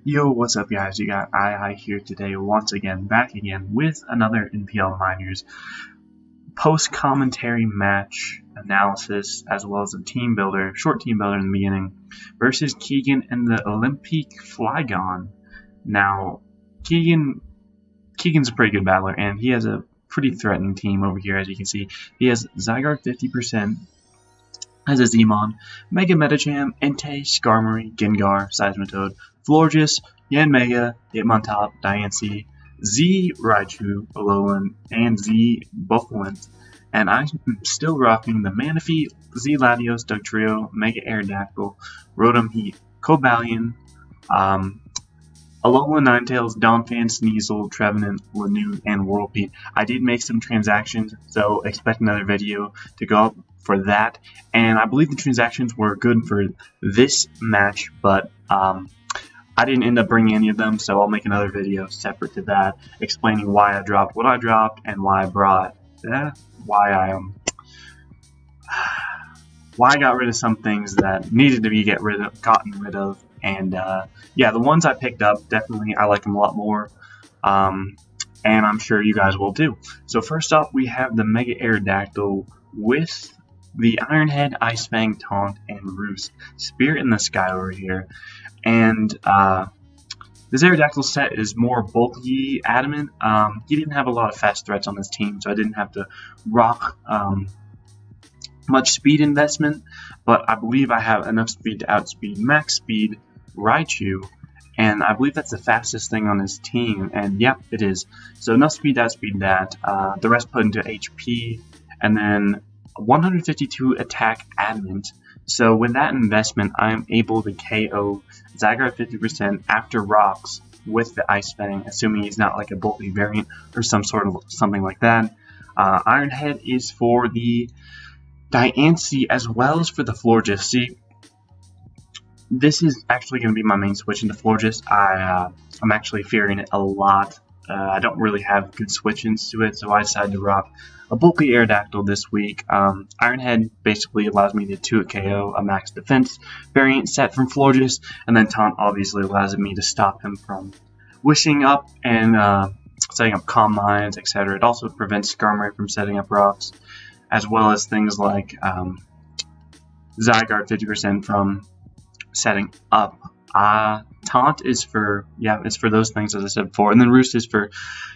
Yo, what's up guys? You got I here today once again, back again with another NPL Minors post-commentary match analysis as well as a team builder, short team builder in the beginning versus Keegan and the Olympique Flygon. Now, Keegan's a pretty good battler and he has a pretty threatening team over here as you can see. He has Zygarde 50%, has a Zmon, Mega Metacham, Entei, Skarmory, Gengar, Seismitoad, Florges, Yanmega, Hitmontop, Diancie, Z Raichu, Alolan, and Z Buffalint. And I'm still rocking the Manaphy, Z Latios, Dugtrio, Mega Aerodactyl, Rotom Heat, Cobalion, Alolan Ninetales, Donphan, Sneasel, Trevenant, Lanoon, and Whirlpeak. I did make some transactions, so expect another video to go up for that. And I believe the transactions were good for this match, but I didn't end up bringing any of them, so I'll make another video separate to that, explaining why I dropped what I dropped and why I brought why I got rid of some things that needed to be gotten rid of. And yeah, the ones I picked up, definitely I like them a lot more, and I'm sure you guys will too. So first up, we have the Mega Aerodactyl with the Iron Head, Ice Fang, Taunt, and Roost. SpiritInTheSky over here. And this Aerodactyl set is more bulky adamant. He didn't have a lot of fast threats on his team, so I didn't have to rock much speed investment, but I believe I have enough speed to outspeed max speed Raichu, and I believe that's the fastest thing on his team, and yep, it is. So enough speed to outspeed that, the rest put into HP, and then 152 attack adamant. So with that investment, I'm able to KO Zygarde 50% after rocks with the Ice Fang, assuming he's not like a bulky variant or something like that. Iron Head is for the Diancie as well as for the Florges. See, this is actually going to be my main switch into Florges. I'm actually fearing it a lot. I don't really have good switch-ins to it, so I decided to rock a bulky Aerodactyl this week. Iron Head basically allows me to 2-hit KO a max defense variant set from Florges, and then Taunt obviously allows me to stop him from wishing up and setting up Calm Minds, etc. It also prevents Skarmory from setting up rocks, as well as things like Zygarde 50% from setting up. Taunt is for, it's for those things as I said before, and then Roost is for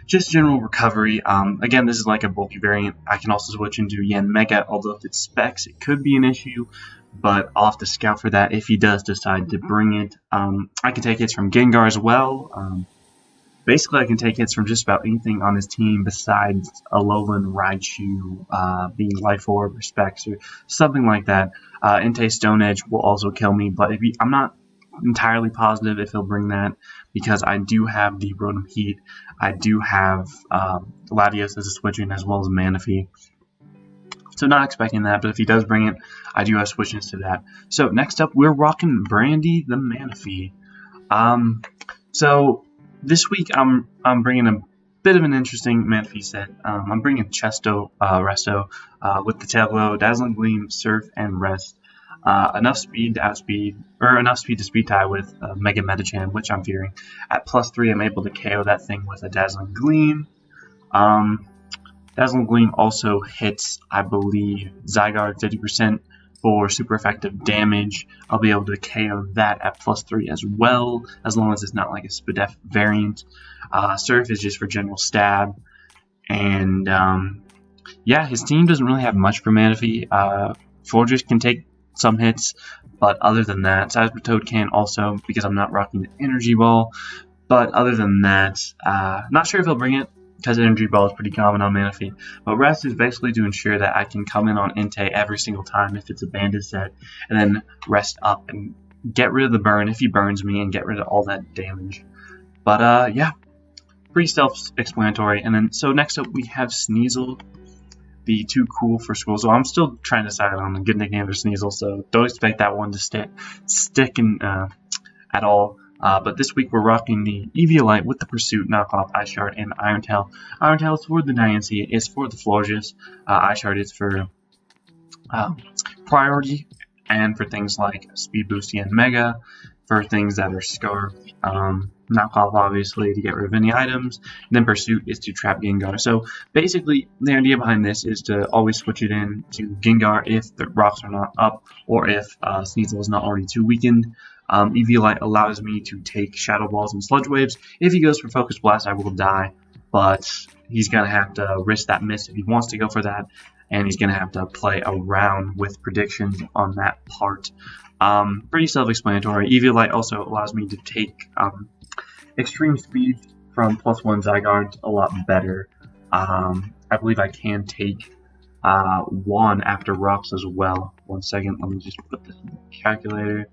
just general recovery. Again, this is like a bulky variant. I can also switch into Yanmega, although if it's specs, it could be an issue, but I'll have to scout for that if he does decide to bring it. I can take hits from Gengar as well. Basically, I can take hits from just about anything on his team besides Alolan, Raichu, being Life Orb or Specs or something like that. Entei Stone Edge will also kill me, but I'm not entirely positive if he'll bring that, because I do have the Rotom Heat, I do have Latios as a switch-in as well as Manaphy. So not expecting that, but if he does bring it, I do have switch-ins to that. So next up, we're rocking Brandy the Manaphy. So this week I'm bringing a bit of an interesting Manaphy set. I'm bringing Resto with the Tail Glow, Dazzling Gleam, Surf, and Rest. Enough speed to speed tie with Mega Metacham, which I'm fearing. At +3, I'm able to KO that thing with a Dazzling Gleam. Dazzling Gleam also hits, I believe, Zygarde 50% for super effective damage. I'll be able to KO that at +3 as well, as long as it's not like a Spadef variant. Surf is just for general stab. And yeah, his team doesn't really have much for Manaphy. Florges can take some hits, but other than that, Seismitoad can also, because I'm not rocking the Energy Ball. But other than that, not sure if he'll bring it, because Energy Ball is pretty common on Manaphy. But Rest is basically to ensure that I can come in on Entei every single time if it's a banded set, and then rest up and get rid of the burn if he burns me and get rid of all that damage. But yeah, pretty self-explanatory. And then, so next up we have Sneasel, the Too Cool for School. So I'm still trying to decide on a good nickname for Sneasel, so don't expect that one to stick in at all. But this week we're rocking the Eviolite with the Pursuit, knockoff, Ice Shard, and Iron Tail. Iron Tail is for the Diancie, is for the Florges. Ice Shard is for priority, and for things like Speed Boost and Mega. for things that are Scarf, Knock Off obviously to get rid of any items, and then Pursuit is to trap Gengar. So basically the idea behind this is to always switch it in to Gengar if the rocks are not up or if Sneasel is not already too weakened. Eviolite allows me to take Shadow Balls and Sludge Waves. If he goes for Focus Blast, I will die, but he's going to have to risk that miss if he wants to go for that, and he's going to have to play around with predictions on that part. Pretty self-explanatory. Eviolite also allows me to take Extreme Speed from +1 Zygarde a lot better. I believe I can take 1 after rocks as well. 1 second, let me just put this in the calculator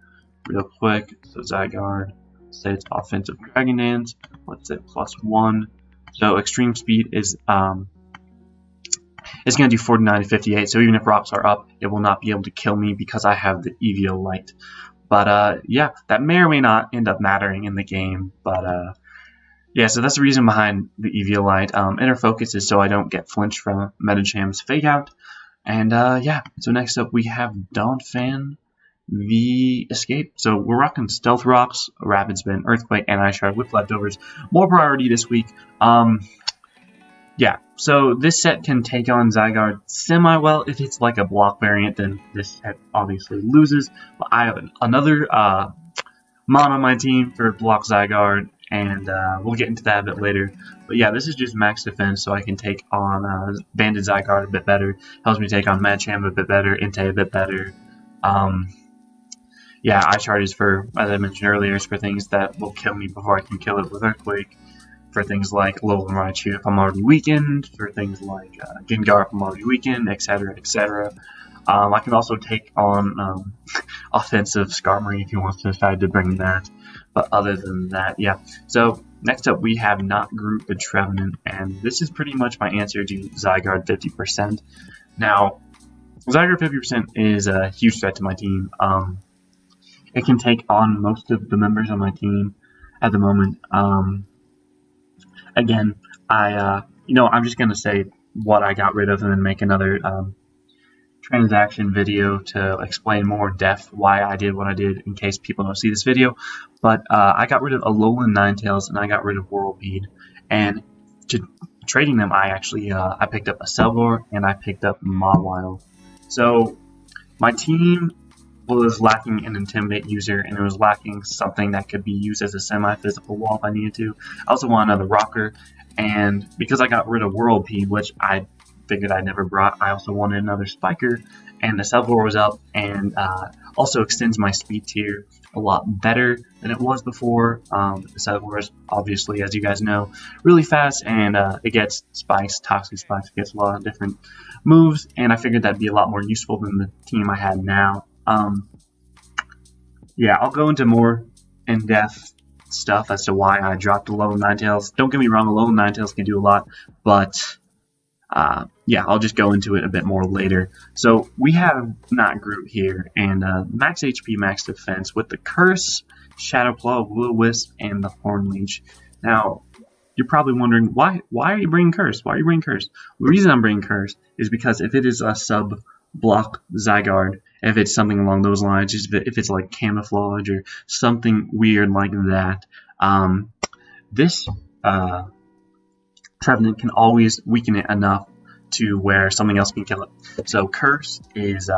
real quick. So Zygarde, say it's offensive Dragon Dance, let's say +1. So Extreme Speed is it's going to do 49 to 58, so even if rocks are up, it will not be able to kill me because I have the Eviolite. But yeah, that may or may not end up mattering in the game, but yeah, so that's the reason behind the Eviolite. Inner Focus is so I don't get flinched from Metacham's Fake Out. And yeah, so next up we have Donphan v Escape. So we're rocking Stealth Rocks, Rapid Spin, Earthquake, and Ice Shard with leftovers. More priority this week. Yeah, so this set can take on Zygarde semi-well. If it's like a block variant, then this set obviously loses. But I have another Mon on my team for block Zygarde, and we'll get into that a bit later. But yeah, this is just max defense, so I can take on Banded Zygarde a bit better. Helps me take on Machamp a bit better, Entei a bit better. Yeah, Ice Shard is for, as I mentioned earlier, is for things that will kill me before I can kill it with Earthquake. For things like Alolan Raichu if I'm already weakened, for things like Gengar if I'm already weakened, etc., etc. I can also take on offensive Skarmory if he wants to decide to bring that. But other than that, yeah. So next up we have Not Group the Trevenant, and this is pretty much my answer to Zygarde 50%. Now, Zygarde 50% is a huge threat to my team. It can take on most of the members on my team at the moment. Again, I'm just gonna say what I got rid of and then make another transaction video to explain more in depth why I did what I did in case people don't see this video. But I got rid of Alolan Ninetales and I got rid of Whirlpeed, and to trading them, I actually I picked up a Selbor and I picked up Mawile. So my team was lacking an Intimidate user, and it was lacking something that could be used as a semi-physical wall if I needed to. I also want another rocker, and because I got rid of Whirlpeed, which I figured I never brought, I also wanted another Spiker, and the Selbor was up, and also extends my speed tier a lot better than it was before. The Selbor is obviously, as you guys know, really fast, and it gets spikes, toxic spikes, it gets a lot of different moves, and I figured that'd be a lot more useful than the team I had now. Yeah, I'll go into more in-depth stuff as to why I dropped Alolan Ninetales. Don't get me wrong, Alolan Ninetales can do a lot, but yeah, I'll just go into it a bit more later. So we have Not Group here, and max HP, max defense with the Curse, Shadow Claw, Will-O-Wisp, and the Horn Leech. Now, you're probably wondering, why are you bringing Curse? Why are you bringing Curse? The reason I'm bringing Curse is because if it is a sub-block Zygarde, if it's something along those lines, if it's like Camouflage or something weird like that, this Trevenant can always weaken it enough to where something else can kill it. So Curse is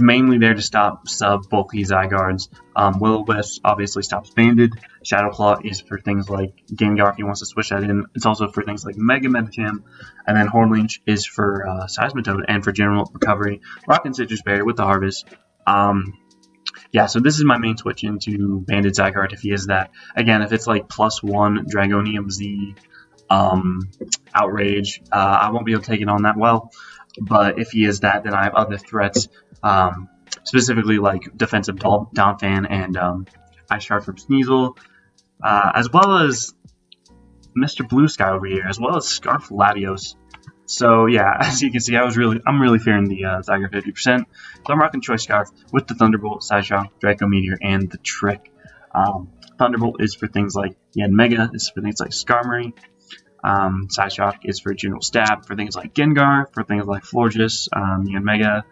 mainly there to stop sub-bulky Zygardes. Will-O-Wisp obviously stops Banded. Shadow Claw is for things like Gengar if he wants to switch that in. It's also for things like Mega Metacham. And then Horn Leech is for Seismitoad and for general recovery. Rock and Citrus Berry with the Harvest. Yeah, so this is my main switch into Banded Zygarde if he is that. Again, if it's like +1 Dragonium Z Outrage, I won't be able to take it on that well. But if he is that, then I have other threats, specifically like defensive Donphan and Ice Shard from Sneasel, as well as Mr. Blue Sky over here, as well as Scarf Latios. So yeah, as you can see, I'm really fearing the Zygarde 50%. So I'm rocking Choice Scarf with the Thunderbolt, Sideshock, Draco Meteor, and the Trick. Thunderbolt is for things like Mega, is for things like Skarmory. Sideshock is for General Stab, for things like Gengar, for things like Florges, Mega,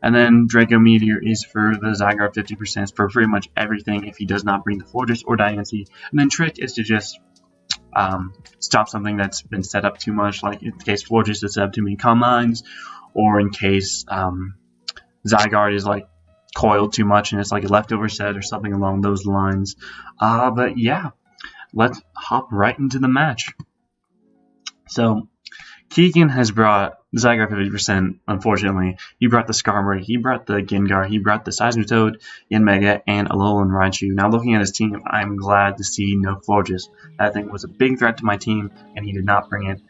And then Draco Meteor is for the Zygarde 50% for pretty much everything if he does not bring the Fortress or Diancie. And then Trick is to just stop something that's been set up too much, like in case Fortress is set up too many Calm Minds, or in case Zygarde is like coiled too much and it's like a leftover set or something along those lines. But yeah, let's hop right into the match. So Keegan has brought Zygarde 50%, unfortunately. He brought the Skarmory, he brought the Gengar, he brought the Seismitoad, Yanmega, and Alolan Raichu. Now looking at his team, I'm glad to see no Florges. That thing was a big threat to my team, and he did not bring it,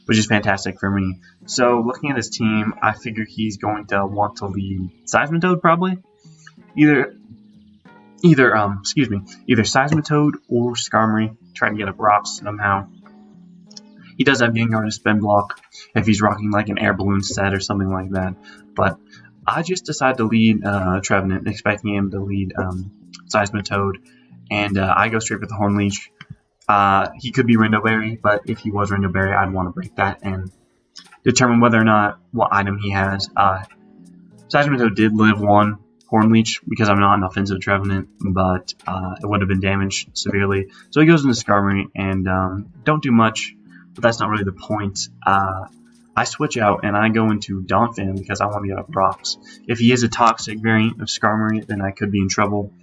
which is fantastic for me. So looking at his team, I figure he's going to want to lead Seismitoad probably. Either Seismitoad or Skarmory, try to get up rocks somehow. He does have Gengar to spin block if he's rocking like an air balloon set or something like that. But I just decided to lead Trevenant, expecting him to lead Seismitoad. And I go straight for the Horn Leech. He could be Rindoberry, but if he was Rindoberry, I'd want to break that and determine whether or not what item he has. Seismitoad did live one Horn Leech because I'm not an offensive Trevenant, but it would have been damaged severely. So he goes into Skarmory and don't do much. But that's not really the point. I switch out and I go into Donphan because I want to get up rocks. If he is a toxic variant of Skarmory, then I could be in trouble.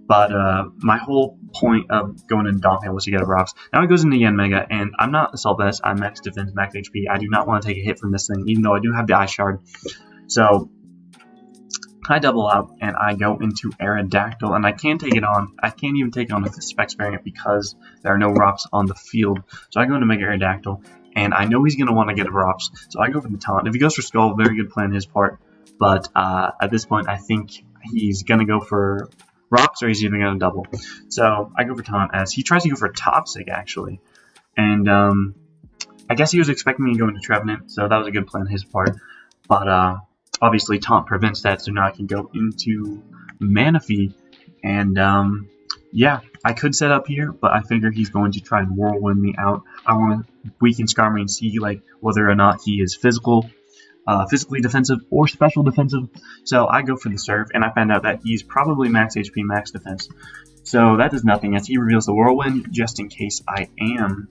But my whole point of going into Donphan was to get up rocks. Now he goes into Yanmega, and I'm not Assault Vest. I'm max defense, max HP. I do not want to take a hit from this thing, even though I do have the Ice Shard. So I double out and I go into Aerodactyl, and I can take it on. I can't even take it on with the Specs variant because there are no rocks on the field. So I go into Mega Aerodactyl, and I know he's going to want to get rocks, so I go for the Taunt. If he goes for Skull, very good plan on his part, but at this point I think he's going to go for rocks or he's even going to double. So I go for Taunt as he tries to go for Toxic actually, and I guess he was expecting me to go into Trevenant, so that was a good plan on his part, but obviously Taunt prevents that, so now I can go into Manaphy, and yeah, I could set up here, but I figure he's going to try and Whirlwind me out. I want to weaken Skarmory and see like whether or not he is physically defensive or special defensive. So I go for the Surf, and I find out that he's probably max HP, max defense. So that does nothing as he reveals the Whirlwind, just in case I am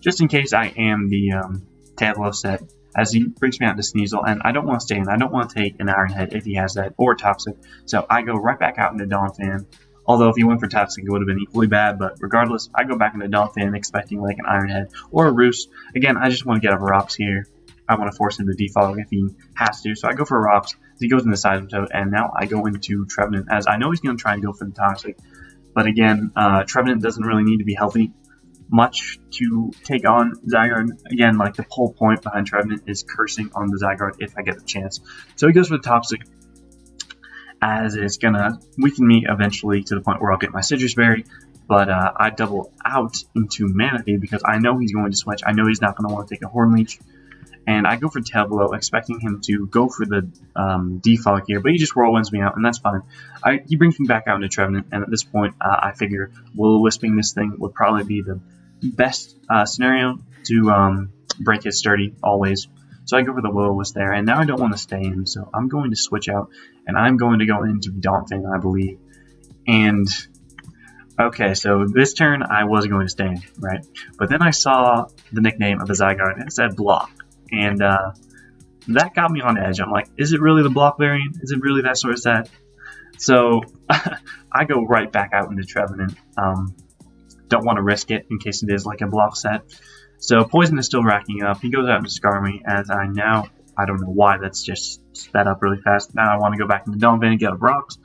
the Tableau set. As he brings me out to Sneasel, and I don't want to stay in. I don't want to take an Iron Head if he has that, or Toxic. So I go right back out into Donphan. Although if he went for Toxic, it would have been equally bad. But regardless, I go back into Donphan expecting like an Iron Head or a Roost. Again, I just want to get up rocks here. I want to force him to defog if he has to. So I go for rocks. He goes into Seismitoad, and now I go into Trevenant, as I know he's going to try and go for the Toxic. But again, Trevenant doesn't really need to be healthy much to take on Zygarde. Again, like the whole point behind Trevenant is cursing on the Zygarde if I get the chance. So he goes for the Toxic, as it's gonna weaken me eventually to the point where I'll get my Citrus Berry. But I double out into Manaphy because I know he's going to switch. I know he's not going to want to take a Horn Leech. And I go for Tableau, expecting him to go for the defog here, but he just Whirlwinds me out, and that's fine. He brings me back out into Trevenant, and at this point, I figure Will-O-Wisping this thing would probably be the best scenario to break his sturdy always. So I go for the Will-O-Wisp there, and now I don't want to stay in, so I'm going to switch out, and I'm going to go into Donphan, I believe. And okay, so this turn I was going to stay in, right? But then I saw the nickname of the Zygarde, and it said Block. And that got me on edge. I'm like, is it really the block variant? Is it really that sort of set? So I go right back out into Trevenant. Don't want to risk it in case it is like a block set. So Poison is still racking up. He goes out into Skarmory, as I don't know why that's just sped up really fast. Now I want to go back into Donphan and get up rocks.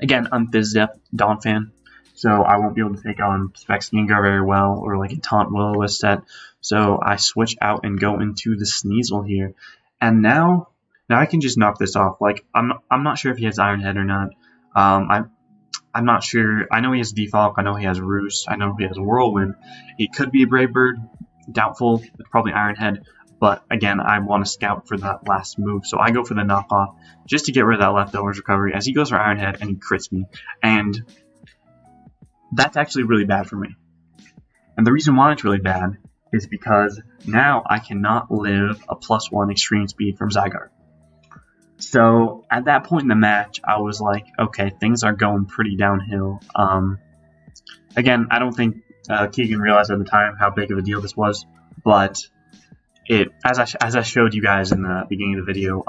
Again, I'm Fizzep Donphan, so I won't be able to take on Specs Gengar very well, or like a Taunt Will-O-Wisp set. So I switch out and go into the Sneasel here, and now I can just knock this off. Like I'm not sure if he has Iron Head or not. I'm not sure. I know he has Defog. I know he has Roost. I know he has Whirlwind. He could be a Brave Bird. Doubtful. Probably Iron Head. But again, I want to scout for that last move, so I go for the knockoff just to get rid of that leftovers recovery. As he goes for Iron Head and he crits me, and that's actually really bad for me. And the reason why it's really bad is because now I cannot live a +1 extreme speed from Zygarde. So at that point in the match, I was like, okay, things are going pretty downhill. Again, I don't think Keegan realized at the time how big of a deal this was, but as I showed you guys in the beginning of the video,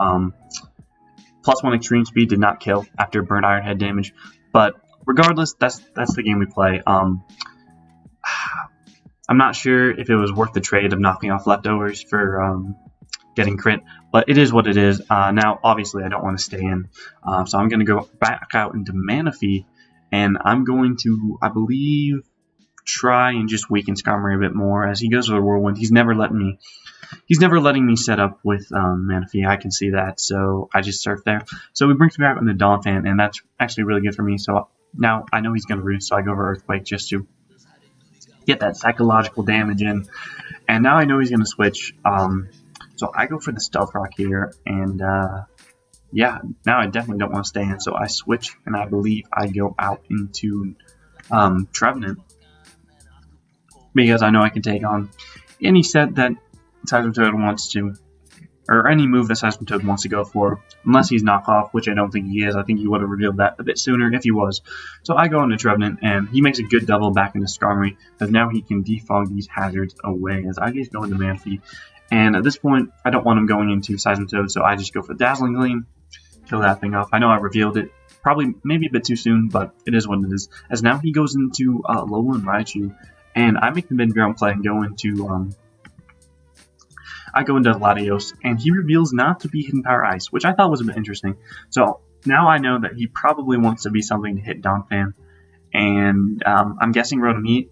+1 extreme speed did not kill after burnt iron head damage. But regardless, that's the game we play. I'm not sure if it was worth the trade of knocking off leftovers for getting crit, but it is what it is. Now, obviously, I don't want to stay in, so I'm going to go back out into Manaphy, and I'm going to, I believe, try and just weaken Skarmory a bit more as he goes to the Whirlwind. He's never letting me set up with Manaphy. I can see that, so I just surf there. So he brings me back into Donphan, and that's actually really good for me. So now I know he's going to Roost, so I go for Earthquake just to get that psychological damage in. And now I know he's going to switch, so I go for the Stealth Rock here, and yeah, now I definitely don't want to stay in, so I switch, and I believe I go out into Trevenant, because I know I can take on any set that Seismitoad wants to, or any move that Seismitoad wants to go for, unless he's knockoff, which I don't think he is. I think he would have revealed that a bit sooner if he was. So I go into Trevenant, and he makes a good double back into Skarmory, because now he can defog these hazards away, as I just go into Manaphy. And at this point, I don't want him going into Seismitoad, so I just go for Dazzling Gleam, kill that thing off. I know I revealed it, probably maybe a bit too soon, but it is what it is. As now he goes into Alolan Raichu, and I make the mid-ground play and go into Latios, and he reveals not to be Hidden Power Ice, which I thought was a bit interesting. So now I know that he probably wants to be something to hit Donphan, and I'm guessing Rotom-Heat.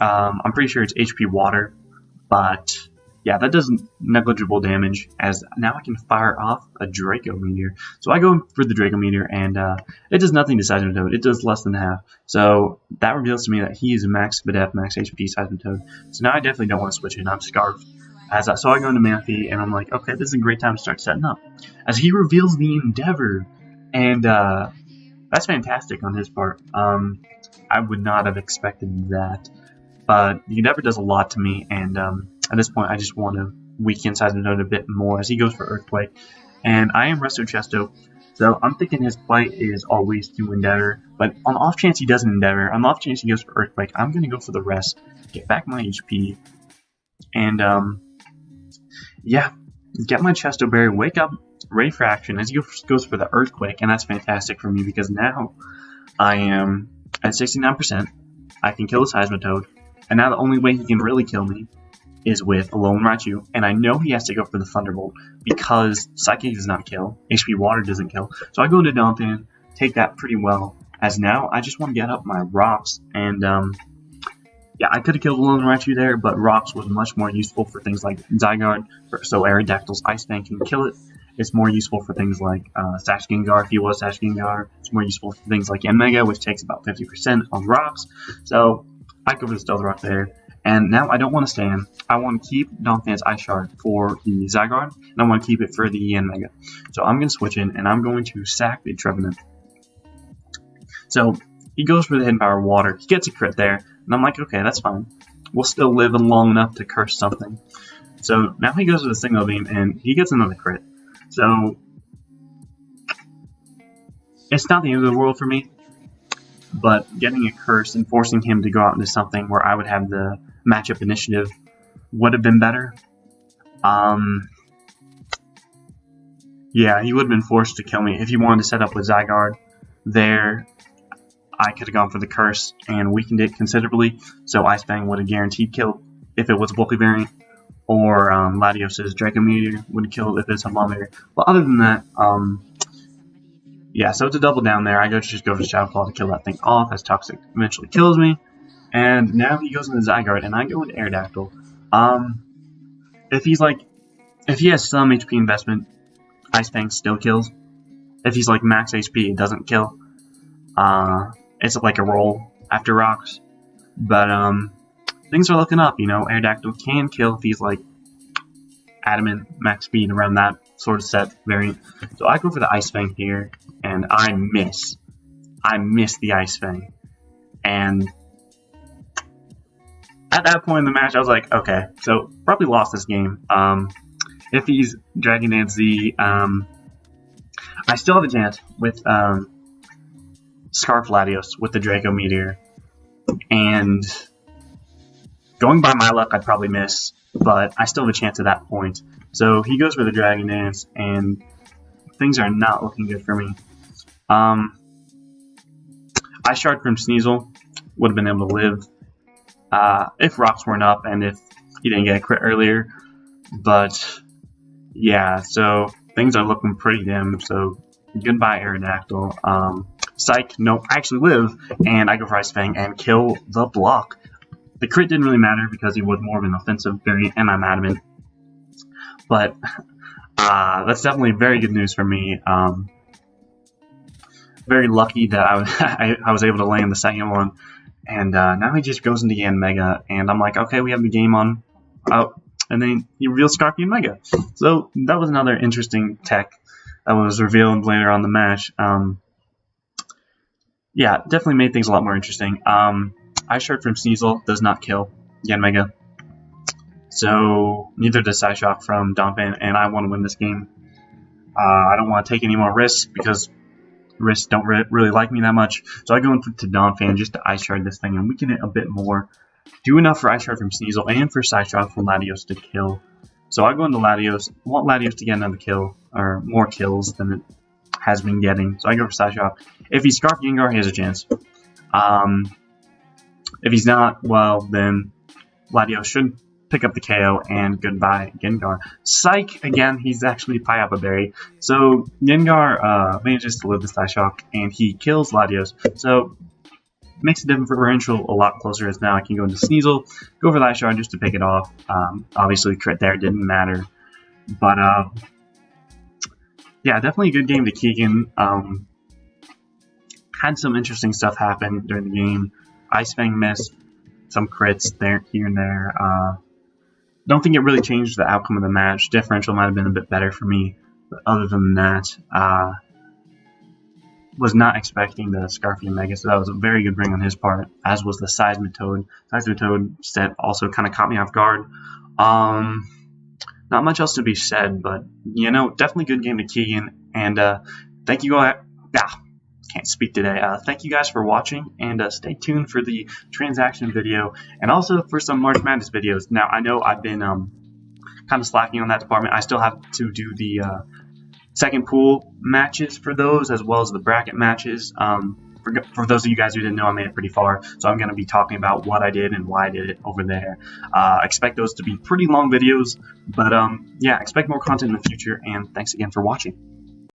I'm pretty sure it's HP Water, but yeah, that does negligible damage, as now I can fire off a Draco Meteor. So I go for the Draco Meteor, and it does nothing to Seismitoad. It does less than half. So that reveals to me that he is max BDF, max HP Seismitoad. So now I definitely don't want to switch in. I'm Scarfed. So I go into Manaphy, and I'm like, okay, this is a great time to start setting up. As he reveals the Endeavor, and that's fantastic on his part. I would not have expected that. But the Endeavor does a lot to me, and at this point, I just want to weaken Seismitoad a bit more as he goes for Earthquake. And I am Resto Chesto, so I'm thinking his play is always to Endeavor. But on the off chance he doesn't Endeavor, on the off chance he goes for Earthquake, I'm going to go for the rest, get back my HP, and yeah, get my Chesto Berry, wake up, ready for action as he goes for the Earthquake. And that's fantastic for me because now I am at 69%. I can kill the Seismitoad. And now the only way he can really kill me is with Alolan Raichu. And I know he has to go for the Thunderbolt because Psychic does not kill. HP Water doesn't kill. So I go into Donphan, take that pretty well. As now, I just want to get up my Rocks. And yeah, I could have killed Alolan Raichu there, but Rocks was much more useful for things like Zygarde. So Aerodactyl's Ice Fang can kill it. It's more useful for things like Sash Gengar if he was Sash Gengar. It's more useful for things like Mega, which takes about 50% on Rocks. So I go for the Stealth Rock there, and now I don't want to stand. I want to keep Donphan's Ice Shard for the Zygarde, and I want to keep it for the Mega. So I'm going to switch in, and I'm going to sack the Trevenant. So he goes for the Hidden Power Water. He gets a crit there, and I'm like, okay, that's fine. We'll still live long enough to curse something. So now he goes for the Signal Beam, and he gets another crit. So it's not the end of the world for me. But getting a curse and forcing him to go out into something where I would have the matchup initiative would have been better. Yeah, he would have been forced to kill me. If he wanted to set up with Zygarde there, I could have gone for the curse and weakened it considerably. So Ice Fang would have guaranteed killed if it was a bulky variant. Or Latios' Draco Meteor would have killed if it's a Monitor. But other than that, yeah, so it's a double down there. I just go for Shadow Claw to kill that thing off as Toxic eventually kills me. And now he goes into Zygarde, and I go into Aerodactyl. If he has some HP investment, Ice Fang still kills. If he's like max HP, it doesn't kill. It's like a roll after Rocks. But things are looking up, you know. Aerodactyl can kill if he's like Adamant, max speed, around that sort of set variant. So I go for the Ice Fang here, and I miss the Ice Fang. And at that point in the match, I was like, okay, so probably lost this game. If he's Dragon Dance Z, I still have a chance with Scarf Latios with the Draco Meteor, and going by my luck, I'd probably miss, but I still have a chance at that point. So he goes for the Dragon Dance, and things are not looking good for me. Ice Shard from Sneasel would have been able to live if rocks weren't up and if he didn't get a crit earlier. But yeah, so things are looking pretty dim. So goodbye Aerodactyl. Psych, nope, I actually live, and I go for Ice Fang and kill the block. The crit didn't really matter because he was more of an offensive variant, and I'm adamant. But that's definitely very good news for me. Very lucky that I was able to land the second one, and now he just goes into Yanmega, and I'm like, okay, we have the game on. Oh, and then he reveals Scorpion Mega. So that was another interesting tech that was revealed later on the match. Yeah, definitely made things a lot more interesting. Ice Shard from Sneasel does not kill Yanmega, so neither does Psyshock from Donphan, and I want to win this game. I don't want to take any more risks because risks don't really like me that much, so I go into Donphan just to Ice Shard this thing and weaken it a bit more. Do enough for Ice Shard from Sneasel and for Psyshock from Latios to kill. So I go into Latios, want Latios to get another kill, or more kills than it has been getting. So I go for Psyshock. If he's Scarf Gengar, he has a chance. If he's not, well, then Latios should pick up the KO, and goodbye Gengar. Psych, again, he's actually Pyapa Berry. So Gengar manages to live the Psyshock, and he kills Latios. So makes the differential a lot closer, as now I can go into Sneasel, go for the Ice Shard just to pick it off. Obviously, crit there didn't matter. But, yeah, definitely a good game to Keegan. Had some interesting stuff happen during the game. Ice Fang missed, some crits there, here and there. Don't think it really changed the outcome of the match. Differential might have been a bit better for me, but other than that, was not expecting the Scarfian Mega, so that was a very good bring on his part, as was the Seismitoad. Seismitoad set also kind of caught me off guard. Not much else to be said, but, you know, definitely good game to Keegan, and thank you all. Can't speak today. Thank you guys for watching, and stay tuned for the transaction video, and also for some March Madness videos. Now, I know I've been kind of slacking on that department. I still have to do the second pool matches for those, as well as the bracket matches. For those of you guys who didn't know, I made it pretty far, so I'm going to be talking about what I did and why I did it over there. Expect those to be pretty long videos, but yeah, expect more content in the future, and thanks again for watching.